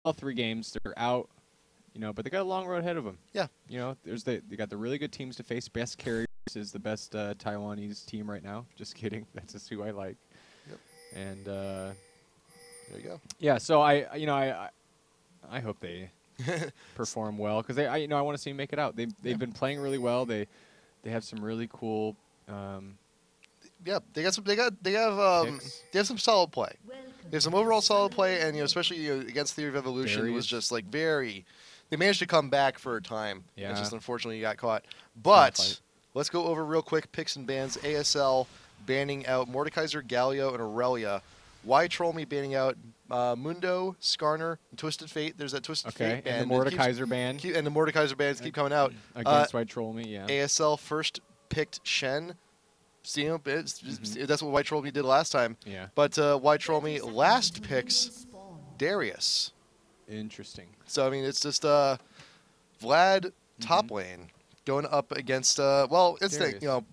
all 3 games. They're out, you know, but they got a long road ahead of them. Yeah. You know, they got the really good teams to face. Best Carriers is the best Taiwanese team right now. Just kidding. That's just who I like. Yep. And there you go. yeah, so I hope they perform well because I want to see them make it out. They've been playing really well. They have some really cool. Yeah, they have some solid play. They have some overall solid play, and especially against Theory of Evolution, it was just like very. They managed to come back for a time. Yeah. And just unfortunately got caught. But let's go over real quick picks and bans. ASL banning out Mordekaiser, Galio, and Aurelia. Why Troll Me banning out Mundo, Skarner, and Twisted Fate. There's that Twisted Fate and the Mordekaiser ban. And the Mordekaiser bans keep coming out. Against Why Troll Me, yeah. ASL first picked Shen. See, that's what White Troll Me did last time. Yeah. But White Troll Me last picks Darius. Interesting. So I mean, it's just Vlad top lane going up against well, it's the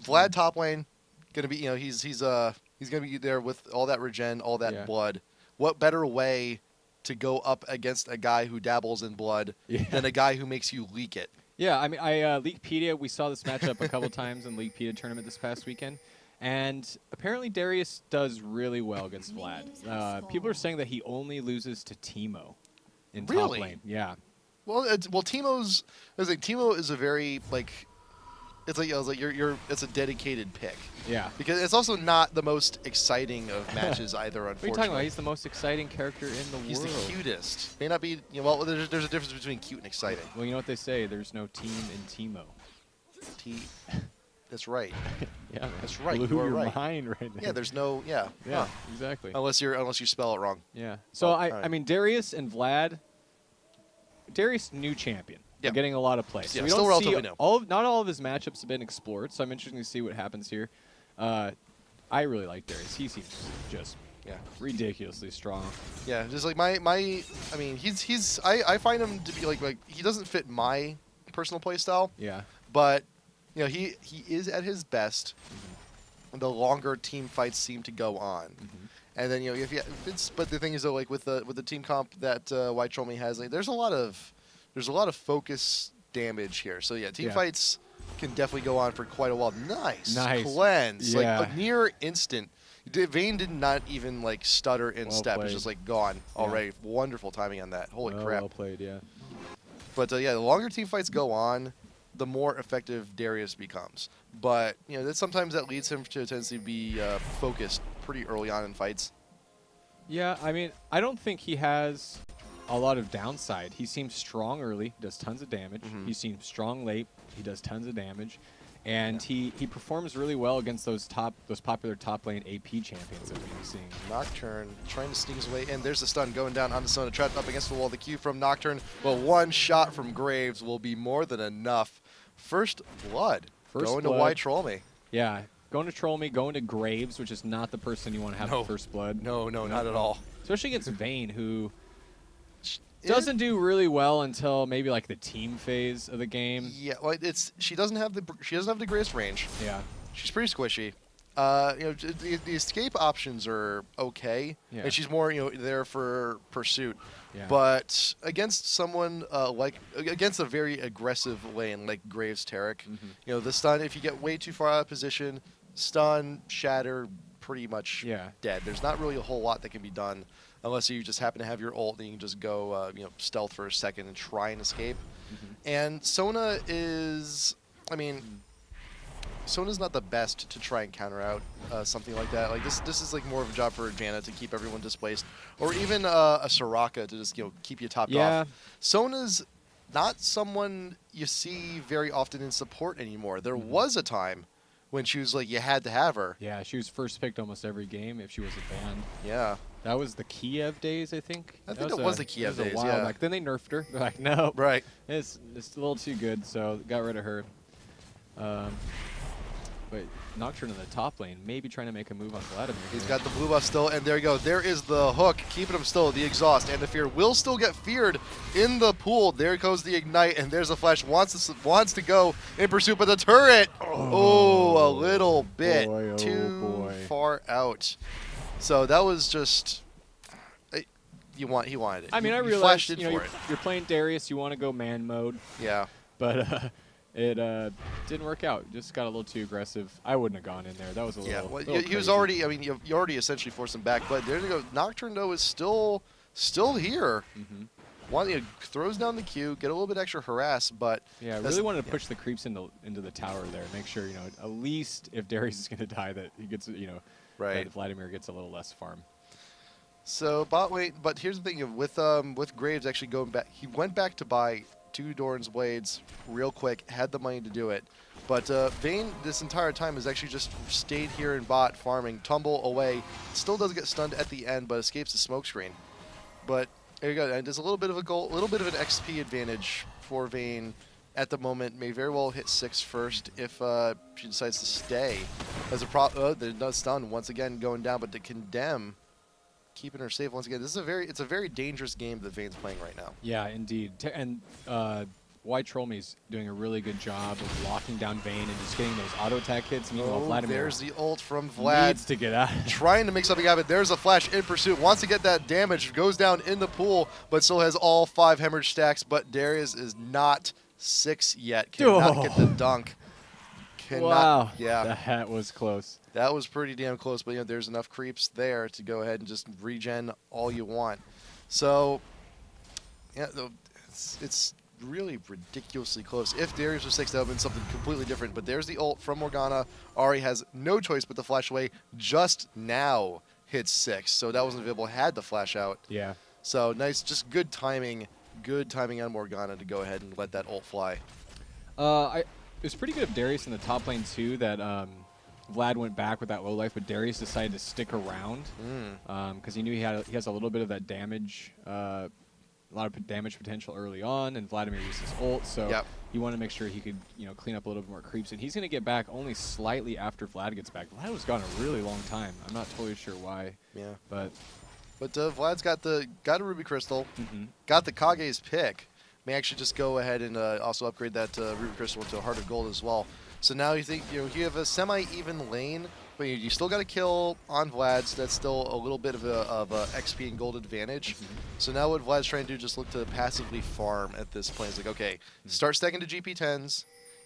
Vlad top lane gonna be he's gonna be there with all that regen, all that blood. What better way to go up against a guy who dabbles in blood than a guy who makes you leak it? Yeah, I mean, Leaguepedia, we saw this matchup a couple times in Leaguepedia tournament this past weekend, and apparently Darius does really well against Vlad. People are saying that he only loses to Teemo in top lane. Yeah. Well, Teemo's Teemo is a very it's a dedicated pick. Yeah. Because it's also not the most exciting of matches either. Unfortunately. What are you talking about? He's the most exciting character in the world. He's the cutest. May not be. Well, there's a difference between cute and exciting. Well, you know what they say? There's no team in Teemo. That's right. Yeah, that's right. Blew you are your right. mind right now. Yeah, there's no. Yeah. Yeah, exactly. Unless you spell it wrong. Yeah. So I mean, Darius and Vlad. Darius, new champion. Yeah. Getting a lot of play. Yeah, So we still don't relatively see new. not all of his matchups have been explored, so I'm interested to see what happens here. I really like Darius. He seems just ridiculously strong. Yeah, just like I mean, I find him to be like he doesn't fit my personal play style. Yeah. But he is at his best. The longer team fights seem to go on. And then but the thing is though, like with the team comp that White Troll Me has, like, there's a lot of focus damage here. So yeah, team fights can definitely go on for quite a while. Nice cleanse, like near instant. Vayne did not even stutter in step. It's just gone already. Wonderful timing on that. Holy crap! Well played, yeah. But yeah, the longer team fights go on, the more effective Darius becomes. But sometimes that leads him to a tendency to be focused pretty early on in fights. Yeah, I mean, I don't think he has a lot of downside. He seems strong early, does tons of damage. He seems strong late, he does tons of damage. And he performs really well against those popular top lane AP champions that we've been seeing. Nocturne trying to sneak his way in. There's the stun going down on the Sona, trapped up against the wall. The Q from Nocturne, but one shot from Graves will be more than enough. First blood. Going to White Troll Me. Yeah, going to Troll Me, going to Graves, which is not the person you want to have the first blood. No, not at all. Especially against Vayne, who doesn't do really well until maybe the team phase of the game. Yeah, well, she doesn't have the greatest range. Yeah, she's pretty squishy. The escape options are okay, and she's more there for pursuit. Yeah. But against someone against a very aggressive lane like Graves Tarek, the stun, if you get way too far out of position, stun, shatter, pretty much dead. There's not really a whole lot that can be done. Unless you just happen to have your ult, then you can just go, stealth for a second and try and escape. And Sona is, Sona's not the best to try and counter out something like that. This is more of a job for Janna to keep everyone displaced, or even a Soraka to just keep you topped off. Sona's not someone you see very often in support anymore. There was a time when she was you had to have her. Yeah, she was first picked almost every game if she was a banned. Yeah. That was the Kiev days, I think. I think that was the Kiev days, yeah. Then they nerfed her. They're like, no. Right. It's a little too good, so got rid of her. But Nocturne in the top lane, maybe trying to make a move on Vladimir. He's got the blue buff still, and there you go. There is the hook, keeping him still. The exhaust and the fear will still get feared in the pool. There goes the ignite, and there's a flash. Wants to go in pursuit, but the turret, a little bit too far out. So that was just, he wanted it. I mean, I you flashed realized, in for it. you're playing Darius, you want to go man mode. Yeah. But it didn't work out. Just got a little too aggressive. I wouldn't have gone in there. That was a little. Yeah. Well, little he was crazy. already. I mean, you already essentially forced him back. But there you go. Nocturne though is still here. Throws down the Q, get a little bit extra harass, but yeah, I really wanted to push the creeps into the tower there. Make sure at least if Darius is going to die, that he gets right. that Vladimir gets a little less farm. So bot lane, but here's the thing with Graves actually going back. He went back to buy 2 Doran's Blades real quick, had the money to do it. But Vayne this entire time has actually just stayed here in bot farming, tumble away. Still does get stunned at the end, but escapes the smoke screen. But there you go. And there's a little bit of a goal, a little bit of an XP advantage for Vayne at the moment. May very well hit 6 first if she decides to stay. As a there's no stun once again going down, but to condemn, keeping her safe once again. This is it's a very dangerous game that Vayne's playing right now. Yeah, indeed. And White Trollmey's doing a really good job of locking down Vayne and just getting those auto attack hits. Meanwhile, Vladimir there's the ult from Vlad. Needs to get out. Trying to make something happen. There's a flash in pursuit. Wants to get that damage. Goes down in the pool, but still has all 5 hemorrhage stacks. But Darius is not 6 yet. Cannot get the dunk. Wow. Yeah. That was close. That was pretty damn close. But there's enough creeps there to go ahead and just regen all you want. So, yeah, it's really ridiculously close. If Darius was 6, that would have been something completely different. But there's the ult from Morgana. Ahri has no choice but to flash away. Just now hits 6, so that wasn't available. Had to flash out. Yeah. So nice, just good timing. Good timing on Morgana to go ahead and let that ult fly. It was pretty good of Darius in the top lane too. That Vlad went back with that low life, but Darius decided to stick around because he knew he has a little bit of that damage. A lot of damage potential early on, and Vladimir used his ult, so he wanted to make sure he could, clean up a little bit more creeps. And he's going to get back only slightly after Vlad gets back. Vlad was gone a really long time. I'm not totally sure why. Yeah. But Vlad's got a Ruby Crystal, got the Kage's pick. May actually just go ahead and also upgrade that Ruby Crystal into a Heart of Gold as well. So now you think you have a semi-even lane, but you still got to kill on Vlad, so that's still a little bit of a XP and gold advantage. So now what Vlad's trying to do, just look to passively farm at this point. It's like, okay, start stacking to GP10s.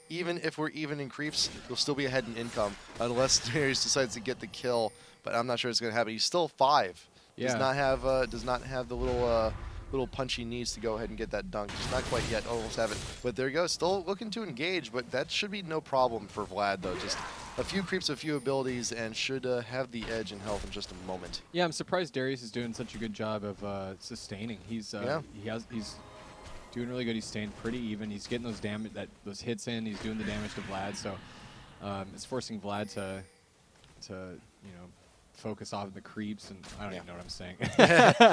Even if we're even in creeps, you'll still be ahead in income, unless Darius decides to get the kill. But I'm not sure it's going to happen. He's still 5. Yeah. Does not have the little punch he needs to go ahead and get that dunk. Just not quite yet. Almost have it. But there you go. Still looking to engage, but that should be no problem for Vlad, though. Just a few creeps, a few abilities, and should have the edge in health in just a moment. Yeah, I'm surprised Darius is doing such a good job of sustaining. He's doing really good. He's staying pretty even. He's getting those hits in. He's doing the damage to Vlad, so it's forcing Vlad to focus off the creeps, and I don't even know what I'm saying.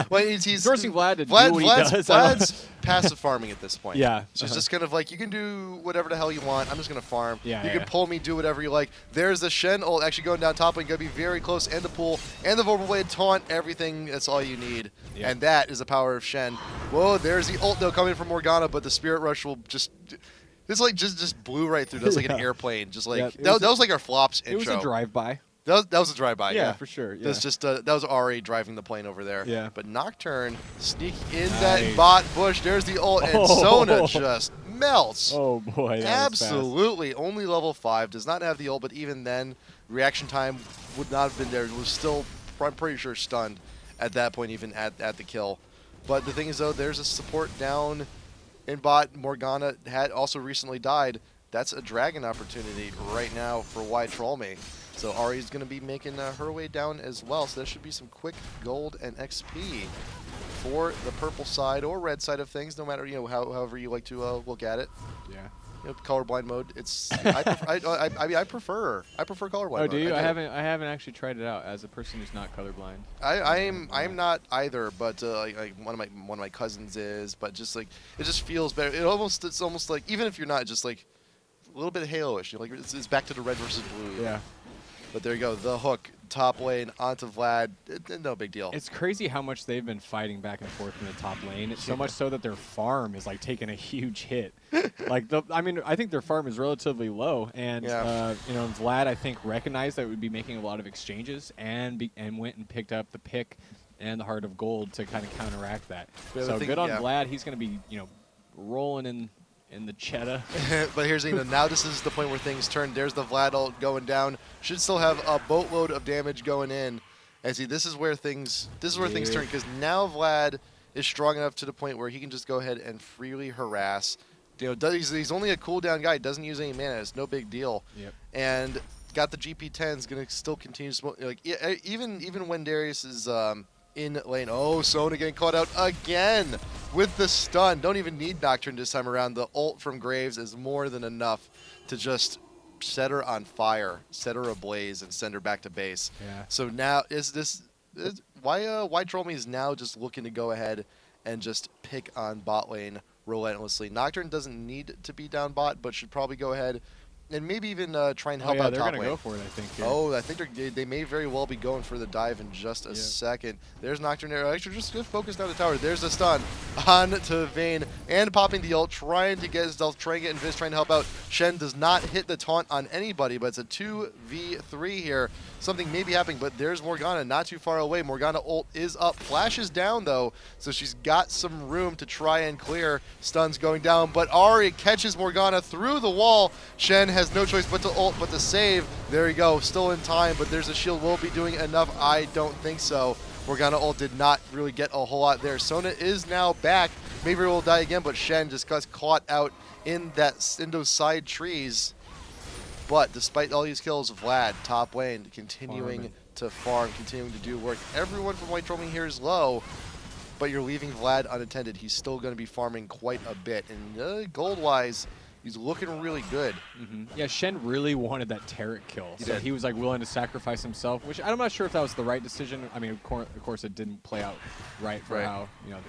Well, he's forcing Vlad to do what he does. Vlad's passive farming at this point. Yeah. So it's just kind of like, you can do whatever the hell you want. I'm just going to farm. Yeah, you can pull me, do whatever you like. There's the Shen ult actually going down top lane. Going to be very close. And the pool. And the Vorpal Blade taunt. Everything. That's all you need. Yeah. And that is the power of Shen. Whoa, there's the ult, though, coming from Morgana, but the Spirit Rush will just... This just blew right through. That's like an airplane. Just like that was like our flops intro. It was a drive-by. That was a drive-by, yeah. For sure. Yeah. That's just that was Ahri driving the plane over there. Yeah. But Nocturne sneak in that bot bush. There's the ult, and Sona just melts. Oh boy, that absolutely. Only level 5, does not have the ult, but even then, reaction time would not have been there. It was still, I'm pretty sure, stunned at that point, even at the kill. But the thing is, though, there's a support down in bot. Morgana had also recently died. That's a dragon opportunity right now for White Trollmey. So Ahri's going to be making her way down as well. So there should be some quick gold and XP for the purple side or red side of things, no matter however you like to look at it. Yeah. Colorblind mode. It's I prefer colorblind mode. Oh, do you? I haven't actually tried it out as a person who's not colorblind. I'm not either, but like one of my cousins is. But just like it just feels better. It's almost like, even if you're not, just like a little bit of Halo-ish. Like it's back to the red versus blue. Yeah. But there you go, the hook, top lane, onto Vlad, no big deal. It's crazy how much they've been fighting back and forth in the top lane. It's so much so that their farm is like taking a huge hit. I think their farm is relatively low, and Vlad, I think, recognized that we'd be making a lot of exchanges and went and picked up the pick and the Heart of Gold to kind of counteract that. But so good on Vlad. He's going to be, rolling in the cheddar. But here's, now this is the point where things turn. There's the Vlad ult going down. Should still have a boatload of damage going in. And see, this is where things turn, because now Vlad is strong enough to the point where he can just go ahead and freely harass. He's only a cooldown guy. Doesn't use any mana. It's no big deal. Yep. And got the GP10. Is going to still continue to smoke. Even when Darius is in lane. Oh, Sona getting caught out again with the stun. Don't even need Nocturne this time around. The ult from Graves is more than enough to just set her on fire, set her ablaze, and send her back to base. Yeah. So now why Troll Me is now just looking to go ahead and just pick on bot lane relentlessly. Nocturne doesn't need to be down bot, but should probably go ahead and maybe even try and help out top lane. They're going to go for it, I think. Here. Oh, I think they may very well be going for the dive in just a second. There's Nocturne there. Actually, just focus down the tower. There's the stun on to Vayne and popping the ult, trying to get his stealth, trying to get Invis, trying to help out. Shen does not hit the taunt on anybody, but it's a 2v3 here. Something may be happening, but there's Morgana not too far away. Morgana ult is up. Flash is down, though, so she's got some room to try and clear. Stun's going down, but Ahri catches Morgana through the wall. Shen has no choice but to ult, but to save. There you go, still in time, but there's a shield. Will be doing enough? I don't think so. Morgana ult did not really get a whole lot there. Sona is now back. Maybe will die again, but Shen just got caught out in those side trees. But despite all these kills, Vlad, top lane, continuing to farm, continuing to do work. Everyone from White Trollman here is low, but you're leaving Vlad unattended. He's still going to be farming quite a bit. And gold-wise, he's looking really good. Yeah, Shen really wanted that Taric kill. He was like willing to sacrifice himself, which I'm not sure if that was the right decision. I mean, of course it didn't play out right for how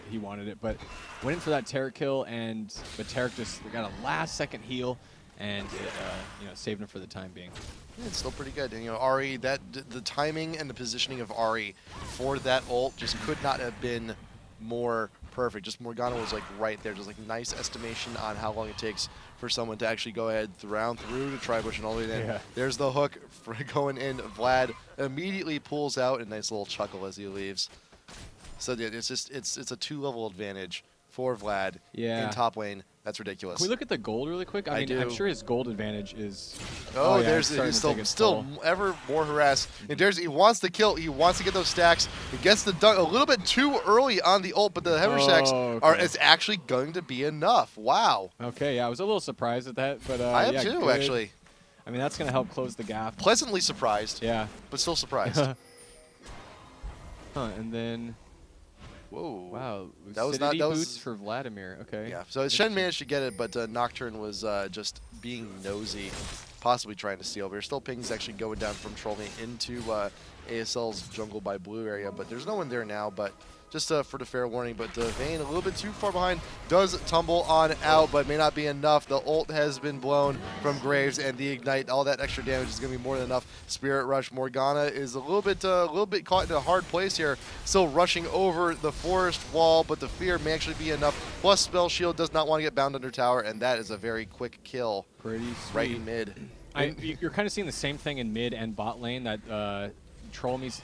he wanted it, but went in for that Taric kill, and but Taric just got a last-second heal, and it saved him for the time being. Yeah, it's still pretty good. And Ahri, the timing and the positioning of Ahri for that ult just could not have been more perfect. Just Morgana was like right there, just like nice estimation on how long it takes for someone to actually go ahead round through to try pushing all the way in. Yeah. There's the hook for going in. Vlad immediately pulls out a nice little chuckle as he leaves. So yeah, it's a 2-level advantage for Vlad in top lane. That's ridiculous. Can we look at the gold really quick? I mean, I'm sure his gold advantage is. He's still ever more harassed. And he wants to kill. He wants to get those stacks. He gets the dunk a little bit too early on the ult, but the hammer stacks is actually going to be enough. Wow. Okay, yeah, I was a little surprised at that, but I am too, actually. I mean, that's going to help close the gap. Pleasantly surprised. Yeah. But still surprised. And then. Whoa! Wow, that was boots for Vladimir. Okay. Yeah. So Shen managed to get it, but Nocturne was just being nosy, possibly trying to steal. But there's still pings actually going down from Trollme into ASL's jungle by blue area, but there's no one there now. But just for the fair warning, but Vayne a little bit too far behind, does tumble on out, but may not be enough. The ult has been blown from Graves, and the ignite, all that extra damage is going to be more than enough. Spirit Rush, Morgana is a little bit caught in a hard place here, still rushing over the forest wall, but the fear may actually be enough. Plus, Spell Shield does not want to get bound under tower, and that is a very quick kill. Pretty sweet. Right in mid. You're kind of seeing the same thing in mid and bot lane, that Trollme's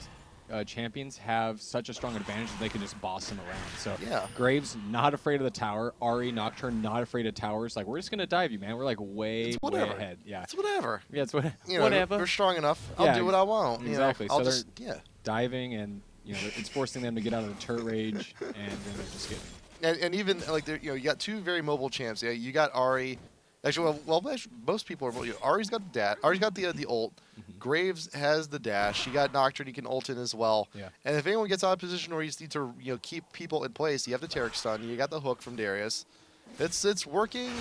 champions have such a strong advantage that they can just boss him around. So Graves not afraid of the tower. Ahri, Nocturne not afraid of towers. Like, we're just gonna dive you, man. We're like way ahead. Yeah, it's whatever. Yeah, it's whatever. We're strong enough. I'll do what I want. Exactly. I'll so they're diving, and it's forcing them to get out of the turret rage, and then they're just getting. And even like you got two very mobile champs. Yeah, you got Ahri. Actually, most people are. Ahri's got the dash. Ahri's got the ult. Graves has the dash. You got Nocturne. He can ult in as well. Yeah. And if anyone gets out of position where you just need to keep people in place, you have the Taric stun. You got the hook from Darius. It's working.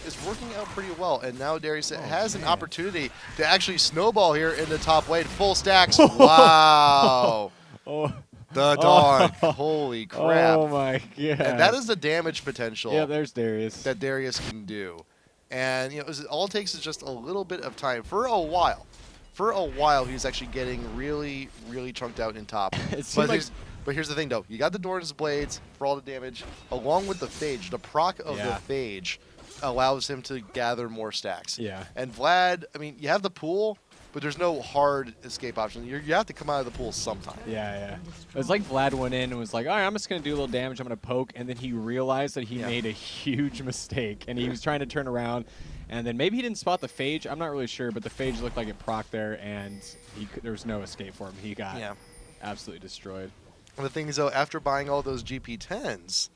It's working out pretty well. And now Darius has an opportunity to actually snowball here in the top lane. Full stacks. Wow. The Dawn. Holy crap. Oh my god. And that is the damage potential. Yeah, there's Darius. That Darius can do. And all it takes is just a little bit of time. For a while. He's actually getting really, really chunked out in top. But here's the thing, though. You got the Doran's Blades for all the damage, along with the Phage. The proc of the Phage allows him to gather more stacks. Yeah. And Vlad, I mean, you have the pool, but there's no hard escape option. You have to come out of the pool sometime. Yeah. It was like Vlad went in and was like, all right, I'm just going to do a little damage. I'm going to poke. And then he realized that he made a huge mistake. And he was trying to turn around. And then maybe he didn't spot the phage. I'm not really sure. But the phage looked like it procced there. And there was no escape for him. He got absolutely destroyed. And the thing is, though, after buying all those GP10s,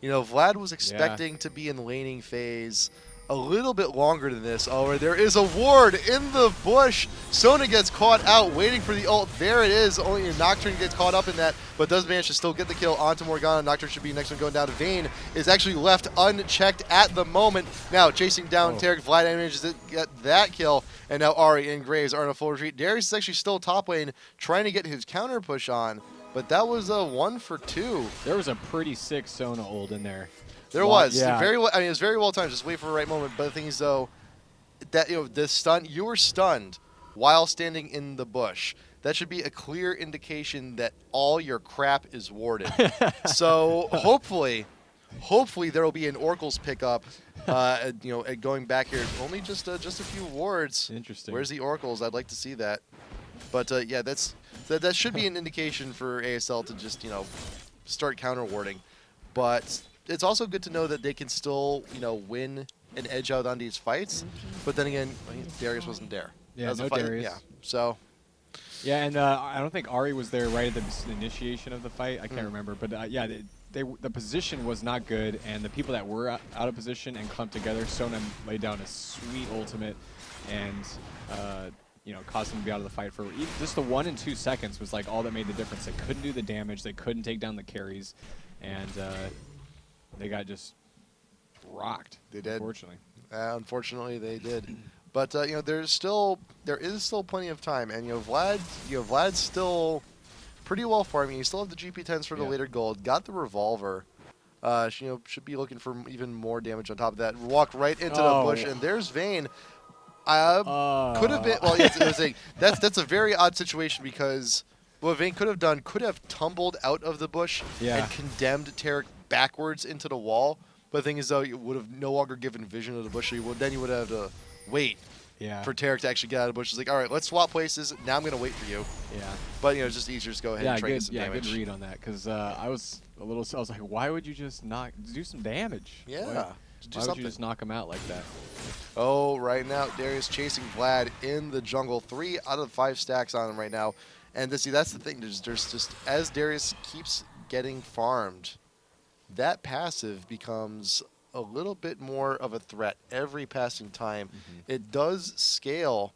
you know, Vlad was expecting to be in the laning phase a little bit longer than this. Oh, there is a ward in the bush. Sona gets caught out waiting for the ult. There it is. Only Nocturne gets caught up in that, but does manage to still get the kill onto Morgana. Nocturne should be next one going down. Vayne is actually left unchecked at the moment. Now chasing down Taric. Vlad manages to get that kill, and now Ahri and Graves are in a full retreat. Darius is actually still top lane trying to get his counter push on, but that was a 1 for 2. There was a pretty sick Sona ult in there. There was very well. I mean, it was very well timed. Just wait for the right moment. But the thing is, though, that you were stunned while standing in the bush. That should be a clear indication that all your crap is warded. So hopefully there will be an Oracle's pickup. Going back here, only just a few wards. Interesting. Where's the Oracles? I'd like to see that. But yeah, that should be an indication for ASL to just start counter warding. But it's also good to know that they can still, win and edge out on these fights. But then again, Darius wasn't there. Yeah, no Darius. Yeah, so. Yeah, and I don't think Ahri was there right at the initiation of the fight. I can't remember. But, yeah, the position was not good. And the people that were out of position and clumped together, Sona laid down a sweet ultimate and, caused them to be out of the fight for just the 1 and 2 seconds was like all that made the difference. They couldn't do the damage. They couldn't take down the carries. And they got just rocked. They did. Unfortunately. Unfortunately, they did. But there is still plenty of time, and Vlad's still pretty well farming. You still have the GP10s for the later gold. Got the revolver. Should be looking for even more damage on top of that. Walked right into the bush, and there's Vayne. Could have been. Well, that's a very odd situation because what Vayne could have done could have tumbled out of the bush and condemned Taric backwards into the wall. But the thing is, though, you would have no longer given vision of the bush. Then you would have to wait for Taric to actually get out of the bush. It's like, all right, let's swap places. Now I'm going to wait for you. Yeah. But, it's just easier to go ahead and try to get some damage. Yeah, good read on that. Because I was like, why would you just do some damage? Yeah. Why would you just knock him out like that? Oh, right now, Darius chasing Vlad in the jungle. 3 out of 5 stacks on him right now. And that's the thing. There's just, as Darius keeps getting farmed, that passive becomes a little bit more of a threat every passing time. It does scale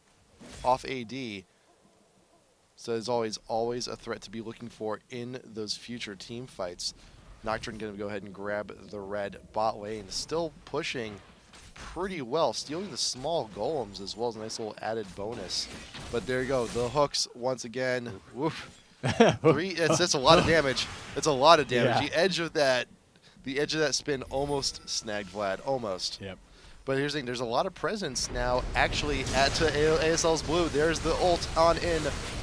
off AD, so it's always a threat to be looking for in those future team fights. Nocturne going to go ahead and grab the red bot lane, still pushing pretty well, stealing the small golems as well as a nice little added bonus. But there you go, the hooks once again. Woof. That's a lot of damage. It's a lot of damage. Yeah. The edge of that spin almost snagged Vlad, almost. Yep. But here's the thing, there's a lot of presence now actually at ASL's blue. There's the ult on in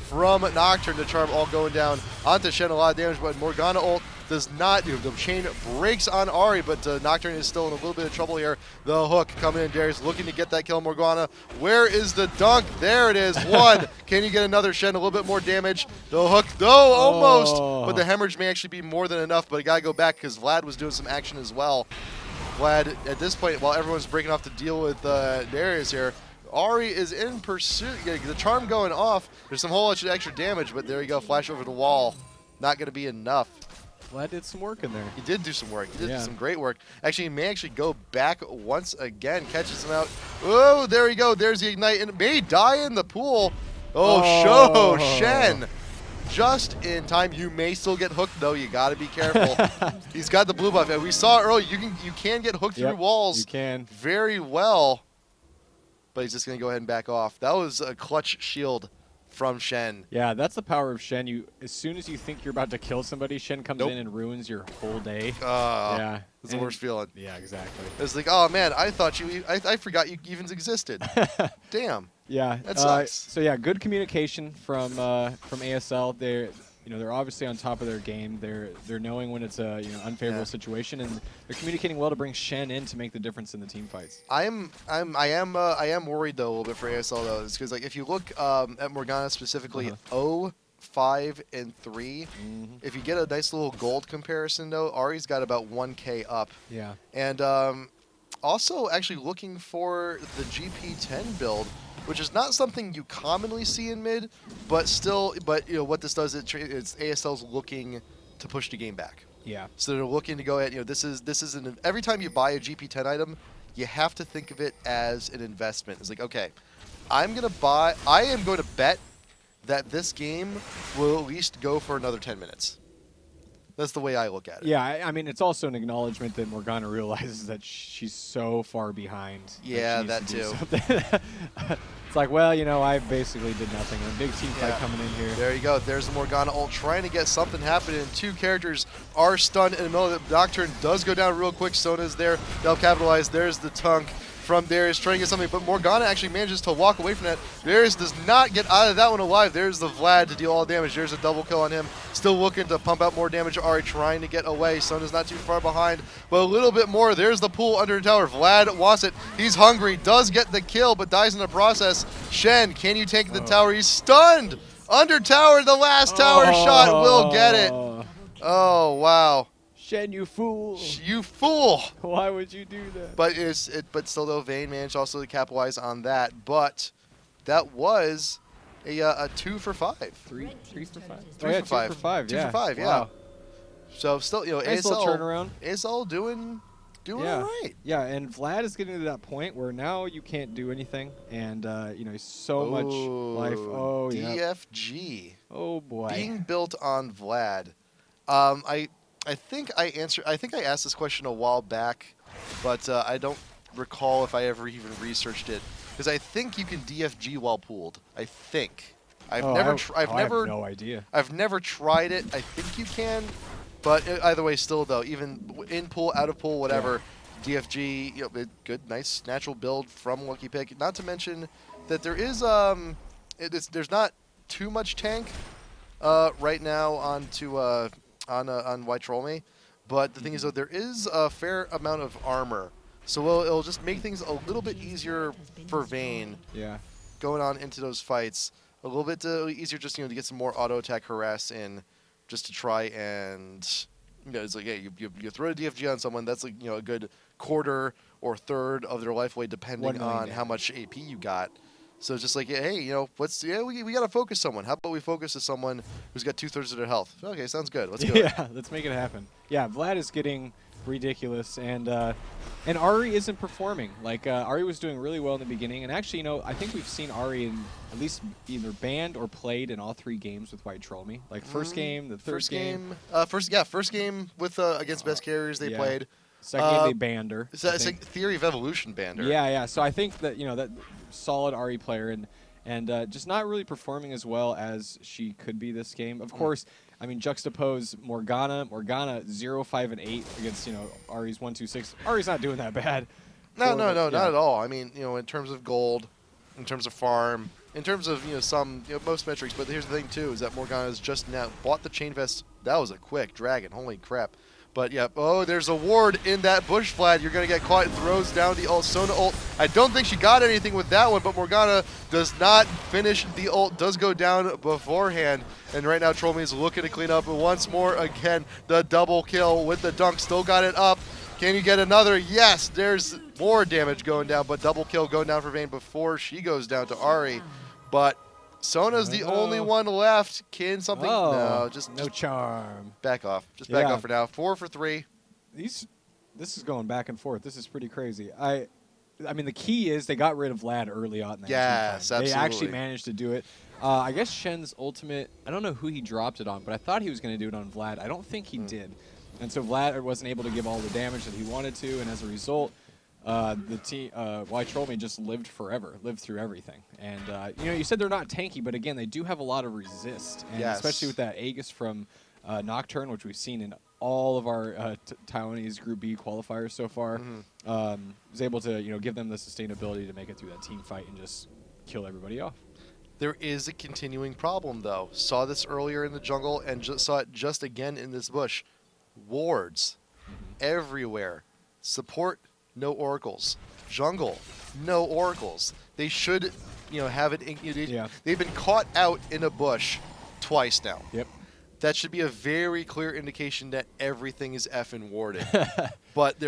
from Nocturne. The charm all going down onto Shen, a lot of damage, but Morgana ult does not do. The chain breaks on Ahri, but Nocturne is still in a little bit of trouble here. The hook coming in, Darius looking to get that kill. Morgana, where is the dunk? There it is, 1. Can you get another Shen? A little bit more damage. The hook, though, almost. But the hemorrhage may actually be more than enough, but I gotta go back because Vlad was doing some action as well. Vlad, at this point, while everyone's breaking off to deal with Darius here, Ahri is in pursuit. The charm going off. There's some whole bunch of extra damage, but there you go, flash over the wall. Not gonna be enough. Vlad did some work in there. He did do some work. He did do some great work. Actually, he may actually go back once again. Catches him out. Oh, there you go. There's the ignite. And may die in the pool. Oh, Shen. Just in time. You may still get hooked, though. You got to be careful. He's got the blue buff. And we saw earlier, you can get hooked through walls. You can. Very well. But he's just going to go ahead and back off. That was a clutch shield from Shen. Yeah, that's the power of Shen. As soon as you think you're about to kill somebody, Shen comes in and ruins your whole day. Yeah, it's the worst feeling. Yeah, exactly. It's like, oh man, I forgot you even existed. Damn. Yeah, that sucks. So yeah, good communication from ASL. they're obviously on top of their game. They're knowing when it's a unfavorable situation, and they're communicating well to bring Shen in to make the difference in the team fights. I am worried though a little bit for ASL though, because like if you look at Morgana specifically, 0, 5, and 3. If you get a nice little gold comparison though, Ari's got about 1K up. Yeah. And also actually looking for the GP10 build, which is not something you commonly see in mid, but still, what this does, it's ASL's looking to push the game back. Yeah. So they're looking to go ahead, every time you buy a GP10 item, you have to think of it as an investment. It's like, okay, I am going to bet that this game will at least go for another 10 minutes. That's the way I look at it. Yeah, I mean, it's also an acknowledgement that Morgana realizes that she's so far behind. Yeah, that too. It's like, well, I basically did nothing. A big team fight coming in here. There you go. There's the Morgana ult trying to get something happening. Two characters are stunned in the middle of the Nocturne does go down real quick. Sona's there. They'll capitalize. There's the Tunk from Darius trying to get something, but Morgana actually manages to walk away from that. Darius does not get out of that one alive. There's the Vlad to deal all damage. There's a double kill on him. Still looking to pump out more damage. Ari trying to get away. Sona's not too far behind, but a little bit more. There's the pool under the tower. Vlad wants it. He's hungry. Does get the kill, but dies in the process. Shen, can you take the tower? He's stunned. Under tower, the last tower shot will get it. Oh, wow. Shen, you fool! You fool! Why would you do that? But still, though, Vayne managed also to capitalize on that. But that was a 2 for 5. 3 for 5. 3 for 5. 2 for 5. 2 for 5. Yeah. Wow. So still, nice ASL little turnaround. ASL doing all right. Yeah, and Vlad is getting to that point where now you can't do anything, and he's so much life. Oh, DFG. Oh boy. Being built on Vlad. I think I asked this question a while back, but I don't recall if I ever even researched it, because I think you can DFG while pooled. I think. I have no idea. I've never tried it. I think you can, but either way, still though, even in pool, out of pool, whatever, DFG, good, nice, natural build from Lucky Pick. Not to mention that there is there's not too much tank right now on White Troll Me, but the thing is though, there is a fair amount of armor, so it'll just make things a little bit easier for Vayne. Yeah. Going on into those fights, a little bit easier just to get some more auto attack harass in, just to try and it's like, hey, you throw a DFG on someone, that's like a good quarter or third of their life away depending on how much AP you got. So it's just like, hey, we got to focus someone. How about we focus to someone who's got 2/3 of their health? Okay, sounds good. Let's go. Yeah, let's make it happen. Yeah, Vlad is getting ridiculous, and Ari isn't performing. Like, Ari was doing really well in the beginning, and actually, I think we've seen Ari in at least either banned or played in all 3 games with White Troll Me. Like, first game, the third game. First game with against Best Carriers they played. Second game they banned her. It's like Theory of Evolution banned her. Yeah. So I think that that solid Ari player and just not really performing as well as she could be this game. Of course, I mean, juxtapose Morgana 0, 5, and 8 against Ari's 1, 2, 6. Ari's not doing that bad. No, not at all. I mean, in terms of gold, in terms of farm, in terms of most metrics. But here's the thing too, is that Morgana's just now bought the chain vest. That was a quick dragon. Holy crap. But yeah, there's a ward in that bush flat. You're going to get caught. It throws down the ult. Sona ult. I don't think she got anything with that one, but Morgana does not finish the ult. Does go down beforehand. And right now, Trollme is looking to clean up. And once more, again, the double kill with the dunk. Still got it up. Can you get another? Yes, there's more damage going down, but double kill going down for Vayne before she goes down to Ari. But Sona's the only one left. Can something? No, just charm. Back off. Just back off for now. 4 for 3. This is going back and forth. This is pretty crazy. I mean, the key is they got rid of Vlad early on in that Yes, absolutely. They actually managed to do it. I guess Shen's ultimate, I don't know who he dropped it on, but I thought he was going to do it on Vlad. I don't think he did. And so Vlad wasn't able to give all the damage that he wanted to, and as a result, the team, White Troll Me just lived through everything. And, you said they're not tanky, but again, they do have a lot of resist. And especially with that Aegis from Nocturne, which we've seen in all of our Taiwanese Group B qualifiers so far, was able to, give them the sustainability to make it through that team fight and just kill everybody off. There is a continuing problem, though. Saw this earlier in the jungle and saw it just again in this bush. Wards everywhere. Support, no oracles. Jungle, no oracles. They should, have it. They've been caught out in a bush twice now. Yep. That should be a very clear indication that everything is effing warded. But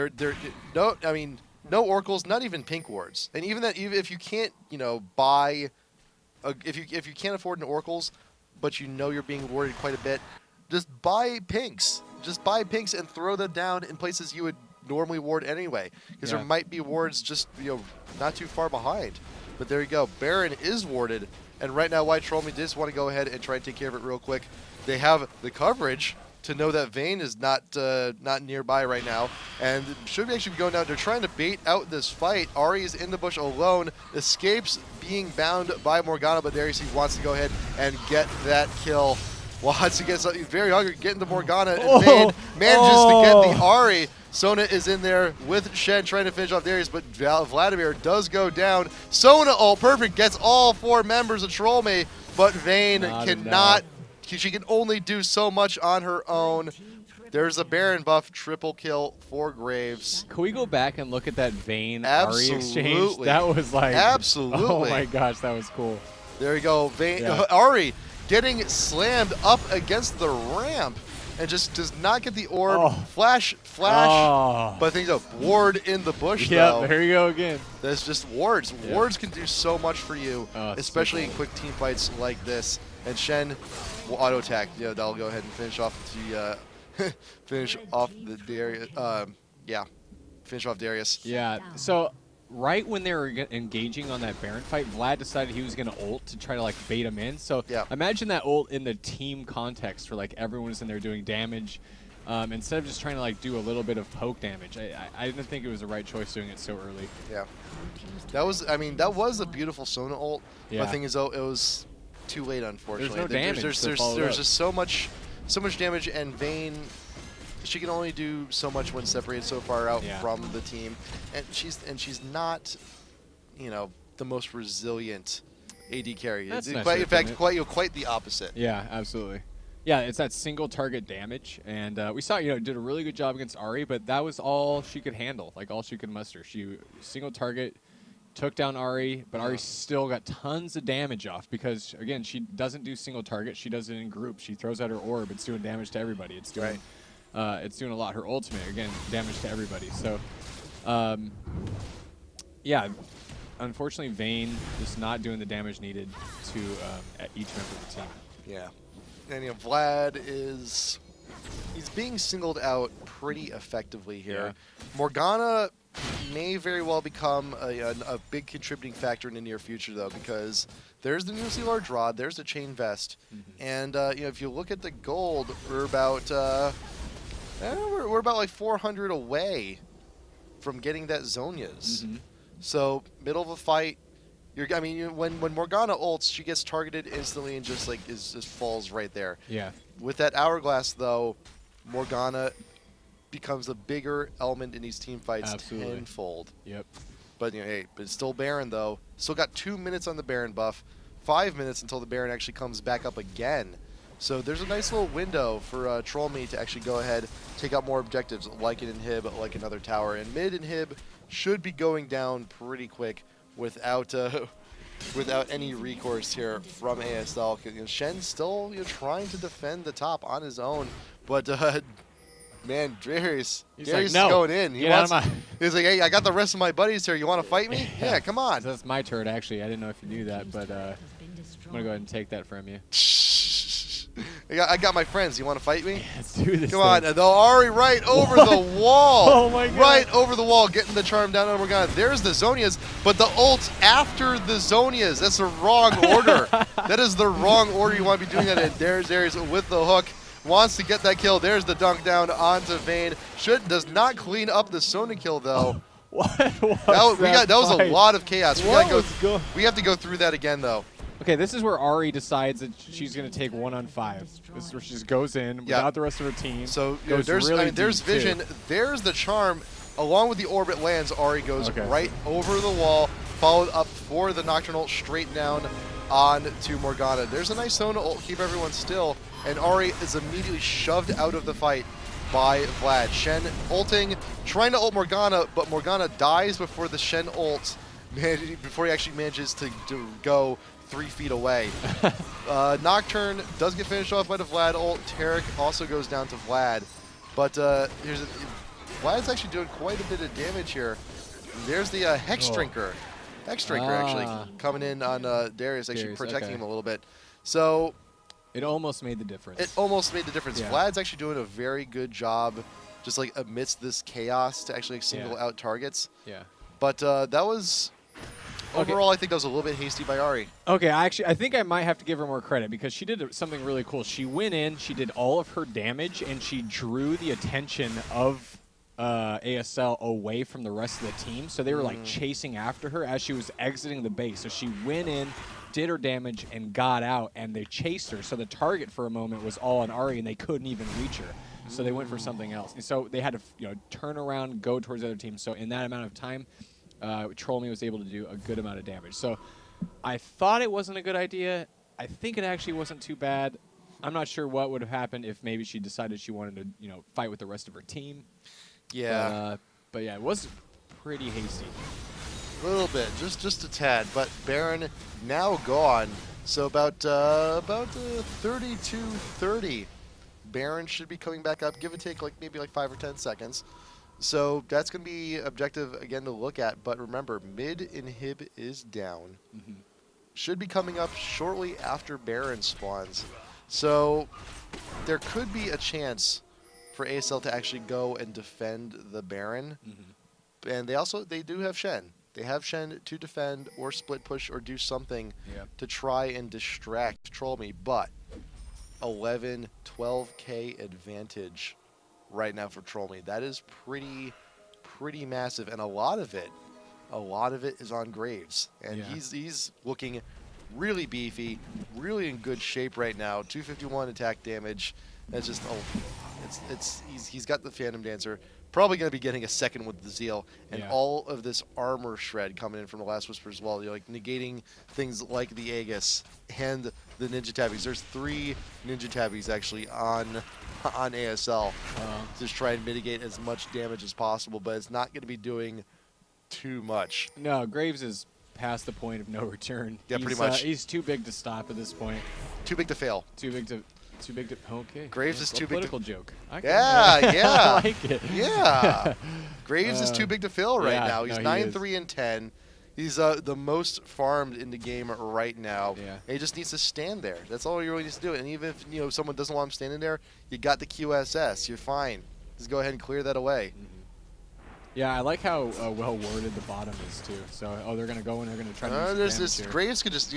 no oracles, not even pink wards. And even if you can't, buy, if you can't afford an oracles, but you're being warded quite a bit, just buy pinks. Just buy pinks and throw them down in places you would normally ward anyway, because there might be wards just not too far behind. But there you go. Baron is warded, and right now White Troll Me just want to go ahead and try and take care of it real quick. They have the coverage to know that Vayne is not nearby right now, and should actually be going down. They're trying to bait out this fight. Ahri is in the bush alone, escapes being bound by Morgana, but there he wants to go ahead and get that kill. Wants to get something very hungry, getting the Morgana, and Vayne manages to get the Ahri. Sona is in there with Shen trying to finish off Darius, but Vladimir does go down. Sona, perfect, gets all 4 members of Troll Me, but Vayne cannot. She can only do so much on her own. There's a Baron buff, triple kill for Graves. Can we go back and look at that Vayne Ahri exchange? That was like... Absolutely. Oh my gosh, that was cool. There you go. Vayne, Ahri getting slammed up against the ramp and just does not get the orb. Flash. But things up. Ward in the bush, though. There you go again. That's just wards. Wards can do so much for you, especially in quick team fights like this. And Shen will auto attack. That'll go ahead and finish off the finish off Darius. Finish off Darius. Yeah. So right when they were engaging on that Baron fight, Vlad decided he was going to ult to try to bait him in. So imagine that ult in the team context where everyone's in there doing damage. Instead of just trying to do a little bit of poke damage. I didn't think it was the right choice doing it so early. Yeah. That was a beautiful Sona ult. Yeah. The thing is, though, it was too late, unfortunately. There's no damage. There's just so much damage, and Vayne, she can only do so much when separated so far out from the team, and she's not, the most resilient AD carry. That's in fact, quite the opposite. Yeah, absolutely. Yeah, it's that single target damage, and we saw did a really good job against Ahri, but that was all she could handle, all she could muster. She single target. Took down Ahri, but Ahri still got tons of damage off because, again, she doesn't do single target. She does it in groups. She throws out her orb. It's doing damage to everybody. It's doing, it's doing a lot. Her ultimate, again, damage to everybody. So, yeah, unfortunately, Vayne is not doing the damage needed to at each member of the team. Yeah, and Vlad he's being singled out pretty effectively here. Morgana may very well become a big contributing factor in the near future, though, because there's the new large rod, there's the chain vest, and if you look at the gold, we're about we're about 400 away from getting that Zhonya's. So middle of a fight, when Morgana ults, she gets targeted instantly and just falls right there. Yeah. With that hourglass, though, Morgana becomes a bigger element in these team fights tenfold. Yep. But but it's still Baron, though. Still got 2 minutes on the Baron buff, 5 minutes until the Baron actually comes back up again. So there's a nice little window for Troll Me to actually go ahead, take out more objectives like an inhib, like another tower, and mid inhib should be going down pretty quick without without any recourse here from ASL. Shen's still trying to defend the top on his own, but. Man, Darius is going in. He's like, hey, I got the rest of my buddies here. You want to fight me? Yeah, come on. So that's my turn, actually. I didn't know if you knew that, but I'm going to go ahead and take that from you. I got my friends. You want to fight me? Let's do this. Come on. They'll Ahri right over the wall. Oh, my God. Right over the wall, getting the charm down on Morgana. There's the Zhonya's, but the ult after the Zhonya's. That's the wrong order. That is the wrong order. You want to be doing that. And there's Darius with the hook. Wants to get that kill. There's the dunk down onto Vayne. Does not clean up the Sona kill, though. That was a lot of chaos. We have to go through that again, though. Okay, this is where Ahri decides that she's going to take 1-on-5. This is where she just goes in without the rest of her team. So there's vision. There's the charm. Along with the orbit lands, Ahri goes right over the wall, followed up for the Nocturnal straight down on to Morgana. There's a nice zone to ult, keep everyone still, and Ari is immediately shoved out of the fight by Vlad. Shen ulting, trying to ult Morgana, but Morgana dies before the Shen ult, before he actually manages to go 3 feet away. Nocturne does get finished off by the Vlad ult. Tarek also goes down to Vlad. But Vlad's actually doing quite a bit of damage here. There's the Hex Drinker. Hex Drinker actually coming in on Darius, actually protecting him a little bit. So it almost made the difference. It almost made the difference. Yeah. Vlad's actually doing a very good job just like amidst this chaos to actually single out targets. Yeah. But that was... Overall, I think that was a little bit hasty by Ari. Okay, I think I might have to give her more credit because she did something really cool. She went in, she did all of her damage, and she drew the attention of ASL away from the rest of the team. So they were like chasing after her as she was exiting the base. So she went in, did her damage, and got out, and they chased her. So the target for a moment was all on Ari, and they couldn't even reach her. So they went for something else. And so they had to turn around, go towards the other team. So in that amount of time, Troll Me was able to do a good amount of damage. So I thought it wasn't a good idea. I think it actually wasn't too bad. I'm not sure what would have happened if maybe she decided she wanted to, fight with the rest of her team. Yeah. But yeah, it was pretty hasty. A little bit, just a tad. But Baron now gone. So about 32-30. Baron should be coming back up. Give or take maybe 5 or 10 seconds. So that's going to be objective again to look at. But remember, mid inhib is down. Should be coming up shortly after Baron spawns. So there could be a chance for ASL to actually go and defend the Baron. And they do have Shen. They have Shen to defend or split push or do something to try and distract Troll Me. But 11, 12K advantage right now for Troll Me. That is pretty massive, and a lot of it is on Graves, and he's looking really beefy, really in good shape right now. 251 attack damage. That's just he's got the Phantom Dancer. Probably going to be getting a second with the Zeal, and all of this armor shred coming in from the Last Whisper as well. Negating things like the Aegis and the Ninja Tabbies. There's 3 Ninja Tabbies actually on ASL. Just try and mitigate as much damage as possible, but it's not going to be doing too much. No, Graves is past the point of no return. Yeah, pretty much. He's too big to stop at this point. Too big to fail. Too big to. Okay. Graves is too big to. Political joke. Yeah. I like it. Yeah. Graves is too big to fail right now. He's no, 9-3-10. He's the most farmed in the game right now. Yeah. And he just needs to stand there. That's all he really needs to do. And even if someone doesn't want him standing there, you got the QSS. You're fine. Just go ahead and clear that away. Yeah, I like how well worded the bottom is too. So, they're gonna go and they're gonna try to. There's this Graves could just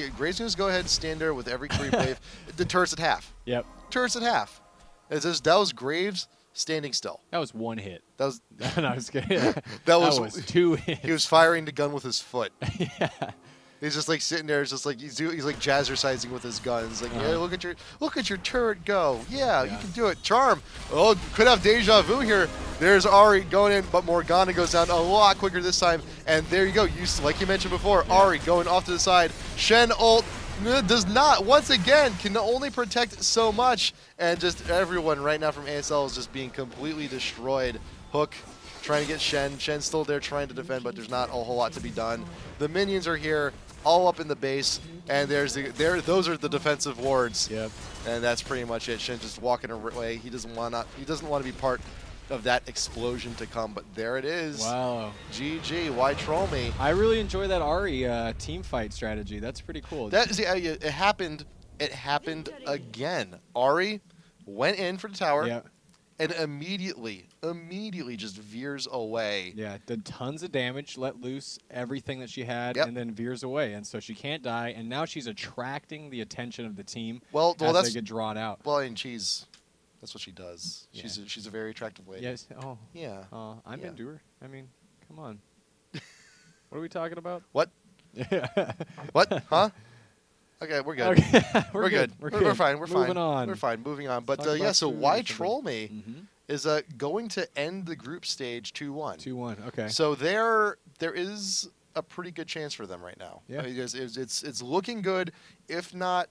go ahead and stand there with every creep wave. The turret's at half. Yep. Turret's at half. That was Graves standing still. That was 1 hit. That was. No, I was kidding. that was 2 hits. He was firing the gun with his foot. Yeah. He's just sitting there. It's just he's like jazzercising with his guns. Yeah, look at your turret go. Yeah, you can do it. Charm. Oh, could have deja vu here. There's Ari going in, but Morgana goes down a lot quicker this time. And there you go. Like you mentioned before, Ari going off to the side. Shen ult does not. Once again, can only protect so much. And just everyone right now from ASL is just being completely destroyed. Hook trying to get Shen. Shen's still there trying to defend, but there's not a whole lot to be done. The minions are here, all up in the base, and those are the defensive wards. Yep. And that's pretty much it. Shen just walking away. He doesn't want to be part of that explosion to come, but there it is. Wow. GG. Why troll me? I really enjoy that Ari team fight strategy. That's pretty cool. It happened. It happened again. Ari went in for the tower. Yeah. And immediately just veers away. Yeah, did tons of damage, let loose everything that she had, and then veers away. And so she can't die, and now she's attracting the attention of the team as they get drawn out. Well, and that's what she does. Yeah. She's a very attractive lady. Yes. Oh. Yeah. I'm into her. I mean, come on. What are we talking about? What? Yeah. What? Huh? Okay, we're good. Okay. We're good. We're fine. We're fine. Moving on. We're fine. Moving on. But yeah, so why troll me is going to end the group stage 2-1. 2-1. Okay. So there is a pretty good chance for them right now. Yeah. I mean, it's looking good. If not,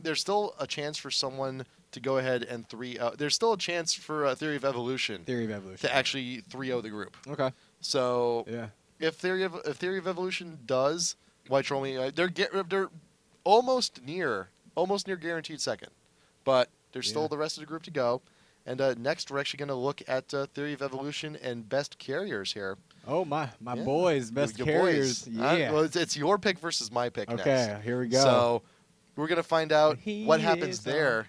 there's still a chance for someone to go ahead and 3-0. There's still a chance for Theory of Evolution. To actually 3-0 the group. Okay. So yeah, if Theory of Evolution does, White Troll Me, they're almost near guaranteed second, but there's still the rest of the group to go. And next, we're actually going to look at Theory of Evolution and best carriers here. Oh, my boys, best your carriers. Boys. Yeah. Well, it's your pick versus my pick next. Okay, here we go. So we're going to find out what happens there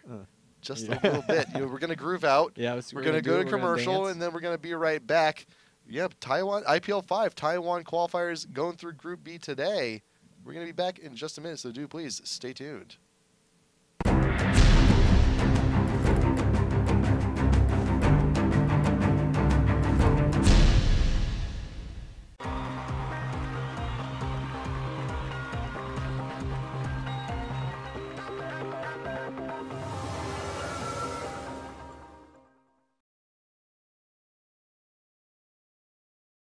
just a little bit. We're going to groove out. Yeah, we're going to go to commercial, and then we're going to be right back. Yep, Taiwan, IPL5 Taiwan qualifiers going through Group B today. We're going to be back in just a minute, so do please stay tuned.